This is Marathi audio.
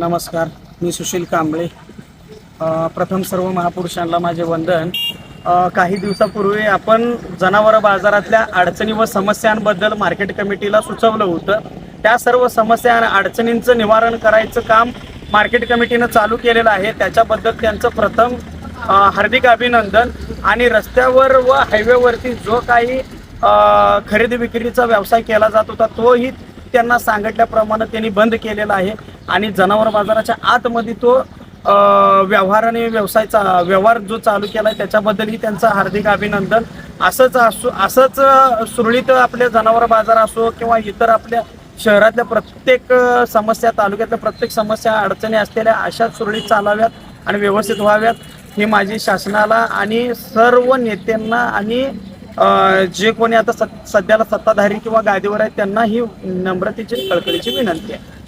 नमस्कार, मी सुशील कांबळे. प्रथम सर्व महापुरुषांना माझे वंदन. काही दिवसापूर्वी आपण जनावर बाजारातल्या अडचणी व समस्यांबद्दल मार्केट कमिटीला सुचवलं होतं. त्या सर्व समस्या आणि अडचणींचं निवारण करायचं काम मार्केट कमिटीनं चालू केलेलं आहे. त्याच्याबद्दल त्यांचं प्रथम हार्दिक अभिनंदन. आणि रस्त्यावर व हायवेवरती जो काही खरेदी विक्रीचा व्यवसाय केला जात होता तोही त्यांना सांगितल्याप्रमाणे त्यांनी बंद केलेला आहे. आणि जनावर बाजाराच्या आतमध्ये तो व्यवहार जो चालू केला आहे त्याच्याबद्दलही त्यांचं हार्दिक अभिनंदन. असंच सुरळीत आपले जनावर बाजार असो किंवा इतर आपल्या शहरातल्या प्रत्येक समस्या, तालुक्यातल्या प्रत्येक समस्या, अडचणी असलेल्या अशा सुरळीत चालाव्यात आणि व्यवस्थित व्हाव्यात ही माझी शासनाला आणि सर्व नेत्यांना आणि जे कोणी आता सध्याला सत्ताधारी किंवा गादीवर आहेत त्यांना ही नम्रतेची कळकळीची विनंती आहे.